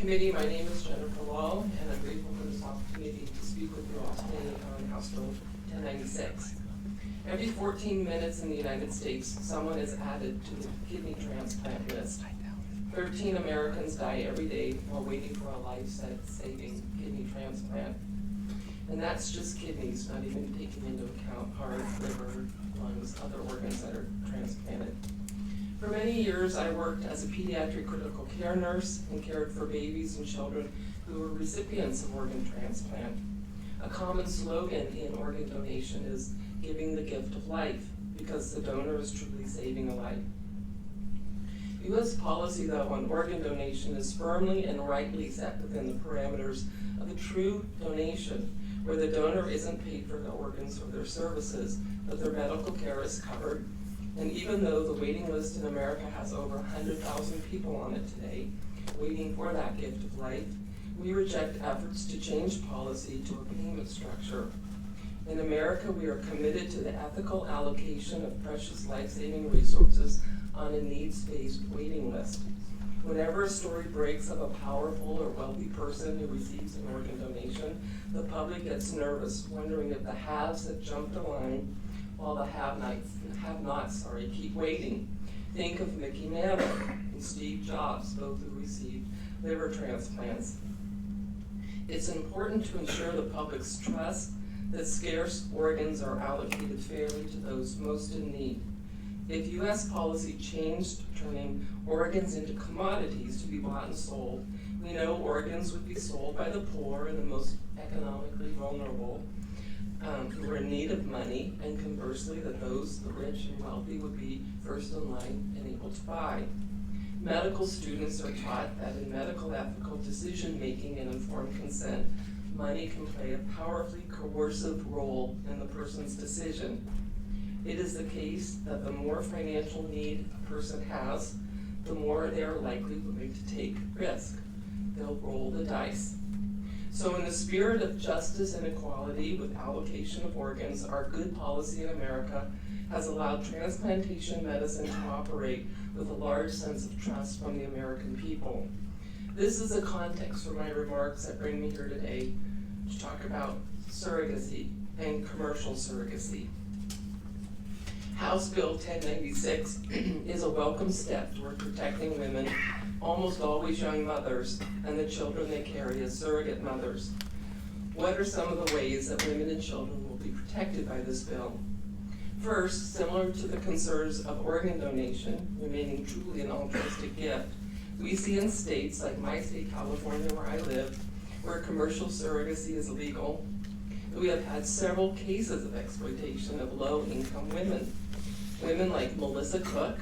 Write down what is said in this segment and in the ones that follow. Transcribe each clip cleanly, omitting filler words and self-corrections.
Committee. My name is Jennifer Lahl, and I'm grateful for this opportunity to speak with you all today on House Bill 1096. Every 14 minutes in the United States, someone is added to the kidney transplant list. 13 Americans die every day while waiting for a life-saving kidney transplant. And that's just kidneys, not even taking into account heart, liver, lungs, other organs that are transplanted. For many years, I worked as a pediatric critical care nurse and cared for babies and children who were recipients of organ transplant. A common slogan in organ donation is giving the gift of life, because the donor is truly saving a life. U.S. policy, though, on organ donation is firmly and rightly set within the parameters of a true donation, where the donor isn't paid for their organs or their services, but their medical care is covered. And even though the waiting list in America has over 100,000 people on it today, waiting for that gift of life, we reject efforts to change policy to a payment structure. In America, we are committed to the ethical allocation of precious life-saving resources on a needs-based waiting list. Whenever a story breaks of a powerful or wealthy person who receives an organ donation, the public gets nervous, wondering if the haves have jumped the line while the have-nots keep waiting. Think of Mickey Mantle and Steve Jobs, both who received liver transplants. It's important to ensure the public's trust that scarce organs are allocated fairly to those most in need. If U.S. policy changed turning organs into commodities to be bought and sold, we know organs would be sold by the poor and the most economically vulnerable who are in need of money, and conversely that those, the rich and wealthy, would be first in line and able to buy. Medical students are taught that in medical ethical decision-making and informed consent, money can play a powerfully coercive role in the person's decision. It is the case that the more financial need a person has, the more they are likely willing to take risk. They'll roll the dice. So in the spirit of justice and equality with allocation of organs, our good policy in America has allowed transplantation medicine to operate with a large sense of trust from the American people. This is a context for my remarks that bring me here today to talk about surrogacy and commercial surrogacy. House Bill 1096 is a welcome step toward protecting women, almost always young mothers, and the children they carry as surrogate mothers. What are some of the ways that women and children will be protected by this bill? First, similar to the concerns of organ donation remaining truly an altruistic gift, we see in states like my state, California, where I live, where commercial surrogacy is legal, we have had several cases of exploitation of low-income women. Women like Melissa Cook,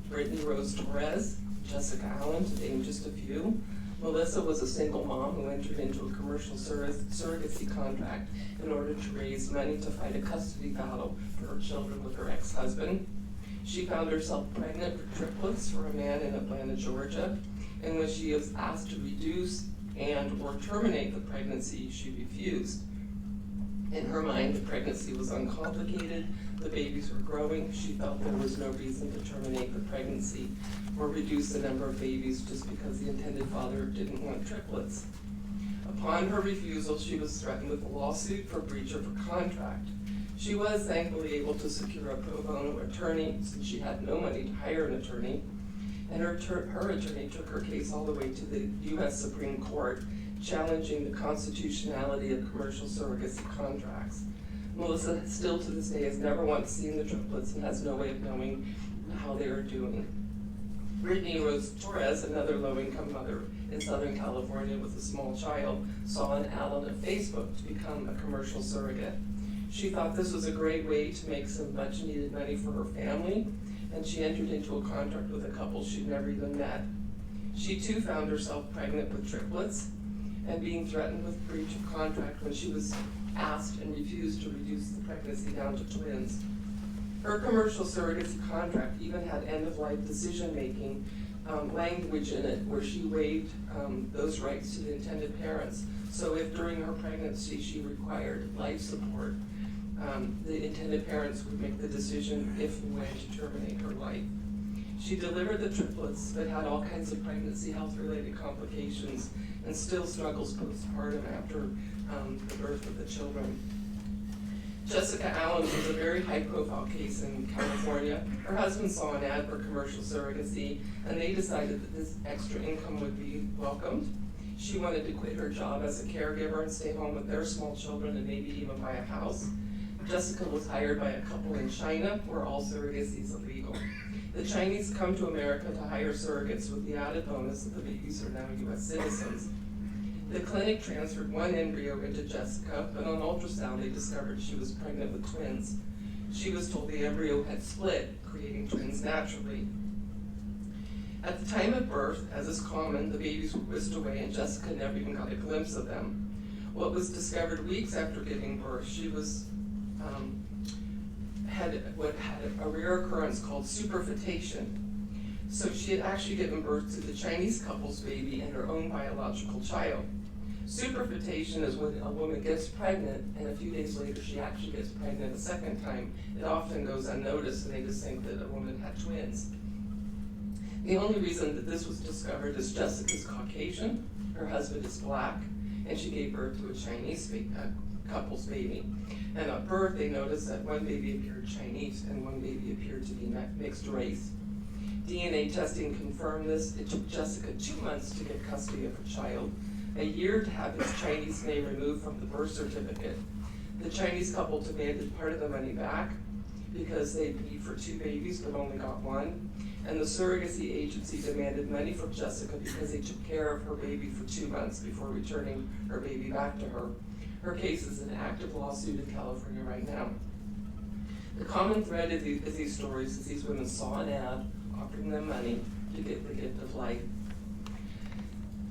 Brittany Rose Torres, Jessica Allen, to name just a few. Melissa was a single mom who entered into a commercial surrogacy contract in order to raise money to fight a custody battle for her children with her ex-husband. She found herself pregnant with triplets for a man in Atlanta, Georgia, and when she was asked to reduce and/or terminate the pregnancy, she refused. In her mind, the pregnancy was uncomplicated, the babies were growing, she felt there was no reason to terminate the pregnancy or reduce the number of babies just because the intended father didn't want triplets. Upon her refusal, she was threatened with a lawsuit for breach of her contract. She was thankfully able to secure a pro bono attorney since she had no money to hire an attorney, and her attorney took her case all the way to the U.S. Supreme Court, challenging the constitutionality of commercial surrogacy contracts. Melissa, still to this day, has never once seen the triplets and has no way of knowing how they are doing. Brittany Rose Torres, another low-income mother in Southern California with a small child, saw an ad on Facebook to become a commercial surrogate. She thought this was a great way to make some much-needed money for her family, and she entered into a contract with a couple she'd never even met. She too found herself pregnant with triplets and being threatened with breach of contract when she was asked and refused to reduce the pregnancy down to twins. Her commercial surrogacy contract even had end-of-life decision-making language in it where she waived those rights to the intended parents. So if during her pregnancy she required life support, the intended parents would make the decision if and when to terminate her life. She delivered the triplets, but had all kinds of pregnancy health-related complications and still struggles postpartum after the birth of the children. Jessica Allen was a very high-profile case in California. Her husband saw an ad for commercial surrogacy, and they decided that this extra income would be welcomed. She wanted to quit her job as a caregiver and stay home with their small children and maybe even buy a house. Jessica was hired by a couple in China, where all surrogacy is illegal. The Chinese come to America to hire surrogates with the added bonus that the babies are now U.S. citizens. The clinic transferred one embryo into Jessica, but on ultrasound they discovered she was pregnant with twins. She was told the embryo had split, creating twins naturally. At the time of birth, as is common, the babies were whisked away and Jessica never even got a glimpse of them. What was discovered weeks after giving birth, she was had a rare occurrence called superfetation. So she had actually given birth to the Chinese couple's baby and her own biological child. Superfetation is when a woman gets pregnant and a few days later she actually gets pregnant a second time. It often goes unnoticed and they just think that a woman had twins. The only reason that this was discovered is Jessica's Caucasian, her husband is black, and she gave birth to a Chinese couple's baby. And at birth they noticed that one baby appeared Chinese and one baby appeared to be mixed race. DNA testing confirmed this. It took Jessica 2 months to get custody of her child, a year to have his Chinese name removed from the birth certificate. The Chinese couple demanded part of the money back because they paid for 2 babies but only got 1. And the surrogacy agency demanded money from Jessica because they took care of her baby for 2 months before returning her baby back to her. Her case is an active lawsuit in California right now. The common thread of these stories is these women saw an ad offering them money to get the gift of life.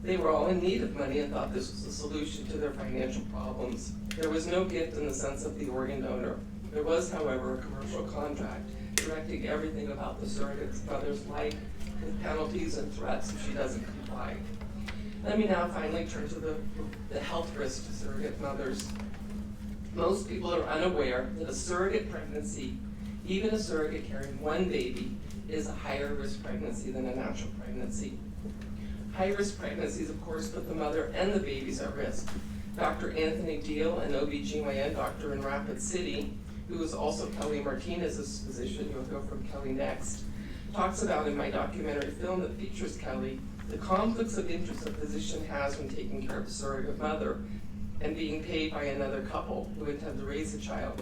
They were all in need of money and thought this was the solution to their financial problems. There was no gift in the sense of the organ donor. There was, however, a commercial contract directing everything about the surrogate mother's life with penalties and threats if she doesn't comply. Let me now finally turn to the health risks to surrogate mothers. Most people are unaware that a surrogate pregnancy, even a surrogate carrying 1 baby, is a higher risk pregnancy than a natural pregnancy. High-risk pregnancies, of course, put the mother and the babies at risk. Dr. Anthony Deal, an OB/GYN doctor in Rapid City, who is also Kelly Martinez's physician, you'll hear from Kelly next, talks about in my documentary film that features Kelly the conflicts of interest a physician has when taking care of a surrogate mother and being paid by another couple who intend to raise a child.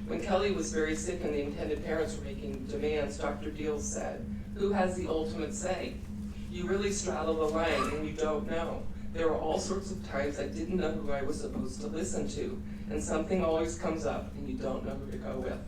When Kelly was very sick and the intended parents were making demands, Dr. Deal said, "Who has the ultimate say? You really straddle the line and you don't know. There were all sorts of times I didn't know who I was supposed to listen to, and something always comes up and you don't know who to go with."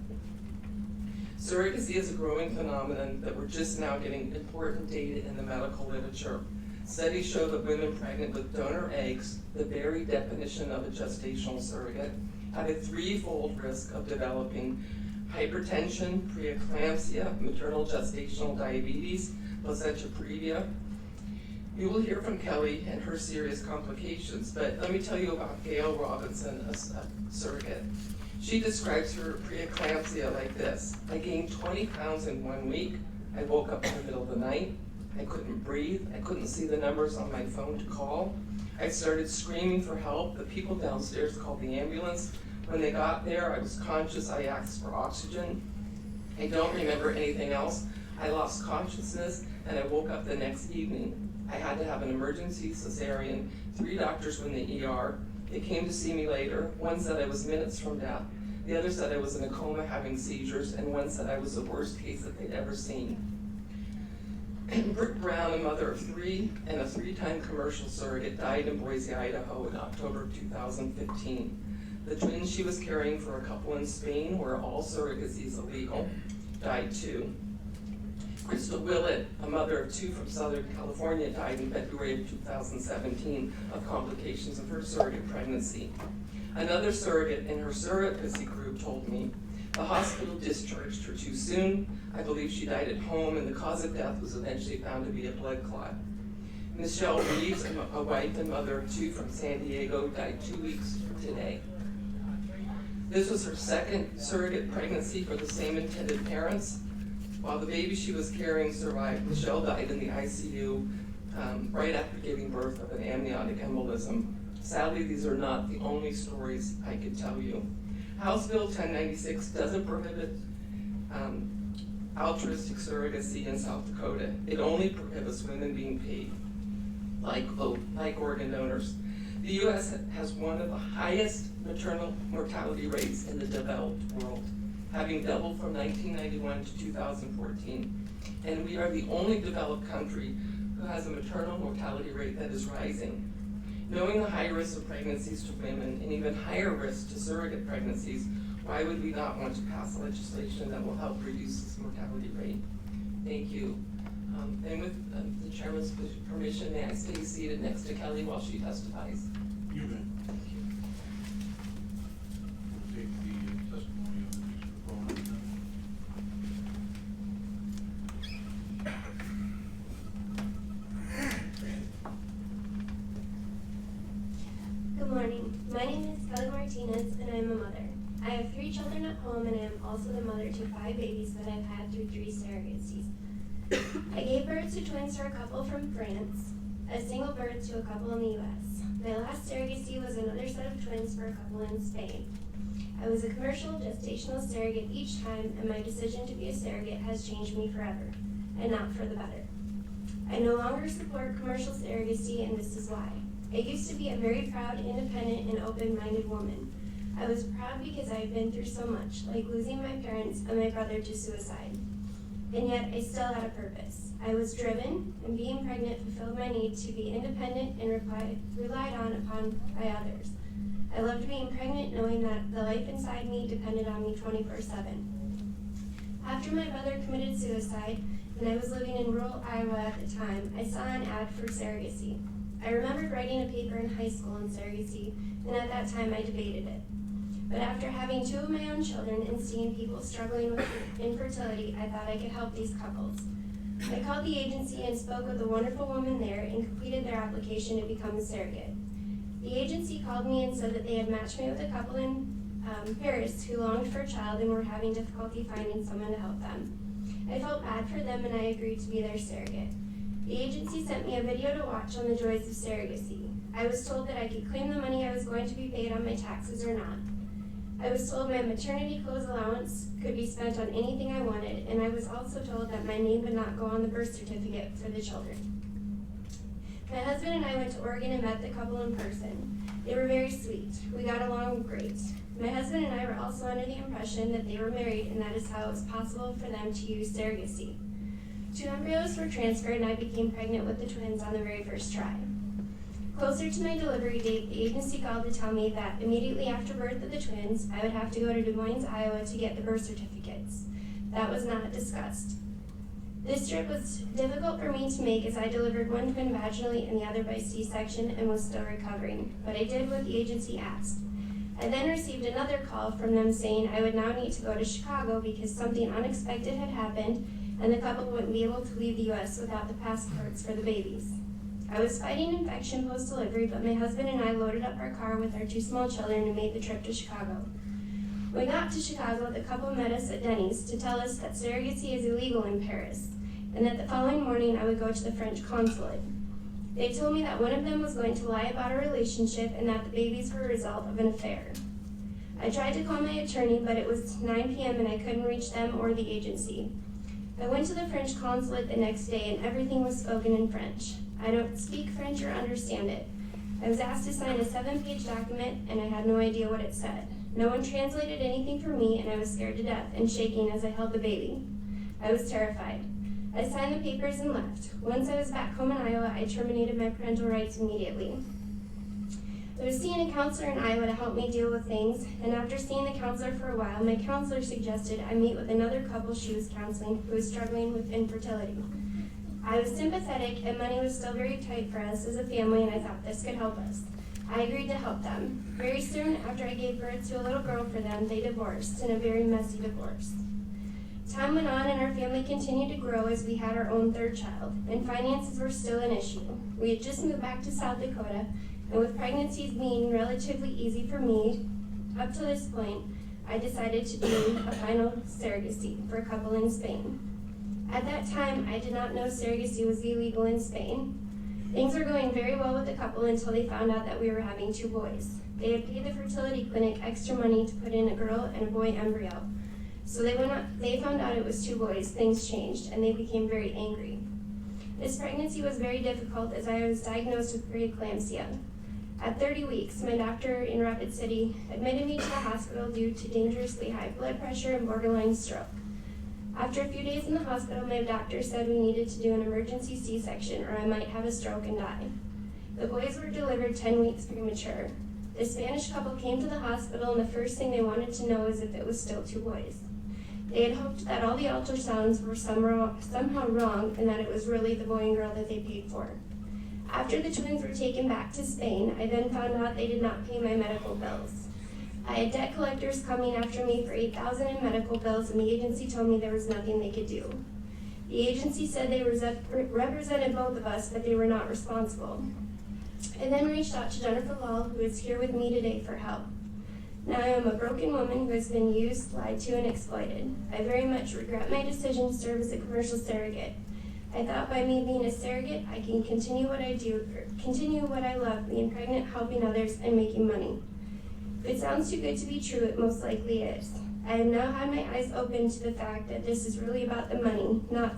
Surrogacy is a growing phenomenon that we're just now getting important data in the medical literature. Studies show that women pregnant with donor eggs, the very definition of a gestational surrogate, have a 3-fold risk of developing hypertension, preeclampsia, maternal gestational diabetes, placenta previa. You will hear from Kelly and her serious complications, but let me tell you about Gail Robinson, a surrogate. She describes her preeclampsia like this: "I gained 20 pounds in 1 week. I woke up in the middle of the night. I couldn't breathe. I couldn't see the numbers on my phone to call. I started screaming for help. The people downstairs called the ambulance. When they got there, I was conscious. I asked for oxygen. I don't remember anything else. I lost consciousness and I woke up the next evening. I had to have an emergency cesarean. 3 doctors were in the ER. They came to see me later. One said I was minutes from death. The other said I was in a coma having seizures, and one said I was the worst case that they'd ever seen." Britt Brown, a mother of 3 and a 3-time commercial surrogate, died in Boise, Idaho in October of 2015. The twins she was caring for a couple in Spain, where all surrogacy is illegal, died too. Crystal Willett, a mother of 2 from Southern California, died in February of 2017 of complications of her surrogate pregnancy. Another surrogate in her surrogacy group told me, "The hospital discharged her too soon. I believe she died at home and the cause of death was eventually found to be a blood clot." Michelle Reeves, a wife and mother of 2 from San Diego, died 2 weeks today. This was her 2nd surrogate pregnancy for the same intended parents. While the baby she was carrying survived, Michelle died in the ICU right after giving birth of an amniotic embolism. Sadly, these are not the only stories I could tell you. House Bill 1096 doesn't prohibit altruistic surrogacy in South Dakota. It only prohibits women being paid like organ donors. The U.S. has one of the highest maternal mortality rates in the developed world, having doubled from 1991 to 2014. And we are the only developed country who has a maternal mortality rate that is rising. Knowing the high risk of pregnancies to women and even higher risk to surrogate pregnancies, why would we not want to pass legislation that will help reduce this mortality rate? Thank you. And with the chairman's permission, may I stay seated next to Kelly while she testifies? You bet. Thank you. We'll take the testimony of the next proponent now. Good morning. My name is Kelly Martinez, and I'm a mother. I have 3 children at home, and I am also the mother to 5 babies that I've had through 3 surrogacies. I gave birth to twins for a couple from France, a single birth to a couple in the U.S. My last surrogacy was another set of twins for a couple in Spain. I was a commercial gestational surrogate each time, and my decision to be a surrogate has changed me forever, and not for the better. I no longer support commercial surrogacy, and this is why. I used to be a very proud, independent, and open-minded woman. I was proud because I had been through so much, like losing my parents and my brother to suicide. And yet, I still had a purpose. I was driven, and being pregnant fulfilled my need to be independent and relied on upon by others. I loved being pregnant, knowing that the life inside me depended on me 24/7. After my brother committed suicide, and I was living in rural Iowa at the time, I saw an ad for surrogacy. I remembered writing a paper in high school on surrogacy, and at that time I debated it. But after having 2 of my own children and seeing people struggling with infertility, I thought I could help these couples. I called the agency and spoke with a wonderful woman there and completed their application to become a surrogate. The agency called me and said that they had matched me with a couple in Paris who longed for a child and were having difficulty finding someone to help them. I felt bad for them and I agreed to be their surrogate. The agency sent me a video to watch on the joys of surrogacy. I was told that I could claim the money I was going to be paid on my taxes or not. I was told my maternity clothes allowance could be spent on anything I wanted, and I was also told that my name would not go on the birth certificate for the children. My husband and I went to Oregon and met the couple in person. They were very sweet. We got along great. My husband and I were also under the impression that they were married, and that is how it was possible for them to use surrogacy. 2 embryos were transferred, and I became pregnant with the twins on the very first try. Closer to my delivery date, the agency called to tell me that immediately after birth of the twins, I would have to go to Des Moines, Iowa to get the birth certificates. That was not discussed. This trip was difficult for me to make as I delivered one twin vaginally and the other by C-section and was still recovering, but I did what the agency asked. I then received another call from them saying I would now need to go to Chicago because something unexpected had happened and the couple wouldn't be able to leave the U.S. without the passports for the babies. I was fighting infection post-delivery, but my husband and I loaded up our car with our 2 small children and made the trip to Chicago. When we got to Chicago, the couple met us at Denny's to tell us that surrogacy is illegal in Paris, and that the following morning I would go to the French consulate. They told me that one of them was going to lie about our relationship and that the babies were a result of an affair. I tried to call my attorney, but it was 9 p.m. and I couldn't reach them or the agency. I went to the French consulate the next day and everything was spoken in French. I don't speak French or understand it. I was asked to sign a 7-page document and I had no idea what it said. No one translated anything for me and I was scared to death and shaking as I held the baby. I was terrified. I signed the papers and left. Once I was back home in Iowa, I terminated my parental rights immediately. I was seeing a counselor in Iowa to help me deal with things, and after seeing the counselor for a while, my counselor suggested I meet with another couple she was counseling who was struggling with infertility. I was sympathetic, and money was still very tight for us as a family, and I thought this could help us. I agreed to help them. Very soon after I gave birth to a little girl for them, they divorced, in a very messy divorce. Time went on, and our family continued to grow as we had our own 3rd child, and finances were still an issue. We had just moved back to South Dakota, and with pregnancies being relatively easy for me, up to this point, I decided to do a final surrogacy for a couple in Spain. At that time, I did not know surrogacy was illegal in Spain. Things were going very well with the couple until they found out that we were having 2 boys. They had paid the fertility clinic extra money to put in a girl and a boy embryo. So they found out it was 2 boys, things changed, and they became very angry. This pregnancy was very difficult as I was diagnosed with preeclampsia. At 30 weeks, my doctor in Rapid City admitted me to the hospital due to dangerously high blood pressure and borderline stroke. After a few days in the hospital, my doctor said we needed to do an emergency C-section or I might have a stroke and die. The boys were delivered 10 weeks premature. The Spanish couple came to the hospital and the first thing they wanted to know is if it was still 2 boys. They had hoped that all the ultrasounds were somehow wrong and that it was really the boy and girl that they paid for. After the twins were taken back to Spain, I then found out they did not pay my medical bills. I had debt collectors coming after me for $8,000 in medical bills, and the agency told me there was nothing they could do. The agency said they represented both of us, but they were not responsible. I then reached out to Jennifer Lahl, who is here with me today, for help. Now I am a broken woman who has been used, lied to, and exploited. I very much regret my decision to serve as a commercial surrogate. I thought by me being a surrogate, I can continue what I love, being pregnant, helping others, and making money. If it sounds too good to be true, it most likely is. I have now had my eyes open to the fact that this is really about the money, not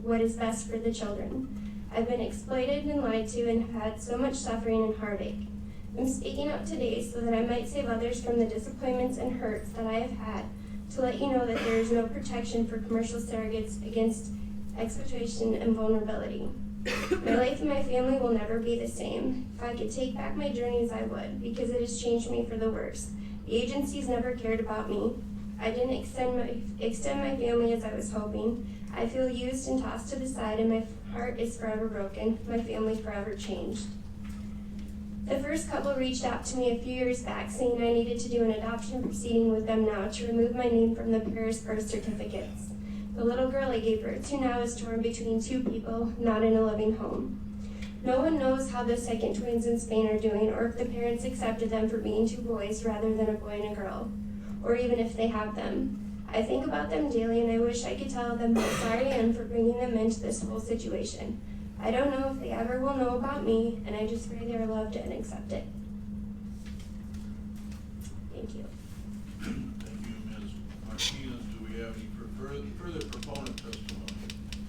what is best for the children. I've been exploited and lied to and have had so much suffering and heartache. I'm speaking up today so that I might save others from the disappointments and hurts that I have had, to let you know that there is no protection for commercial surrogates against exploitation and vulnerability. My life and my family will never be the same. If I could take back my journeys, I would, because it has changed me for the worse. The agencies never cared about me. I didn't extend my family as I was hoping. I feel used and tossed to the side, and my heart is forever broken, my family forever changed. The first couple reached out to me a few years back saying I needed to do an adoption proceeding with them now to remove my name from the pair's birth certificates. The little girl I gave birth to now is torn between 2 people, not in a loving home. No one knows how the second twins in Spain are doing, or if the parents accepted them for being 2 boys rather than a boy and a girl, or even if they have them. I think about them daily and I wish I could tell them how sorry I am for bringing them into this whole situation. I don't know if they ever will know about me, and I just pray they are loved and accepted. Thank you.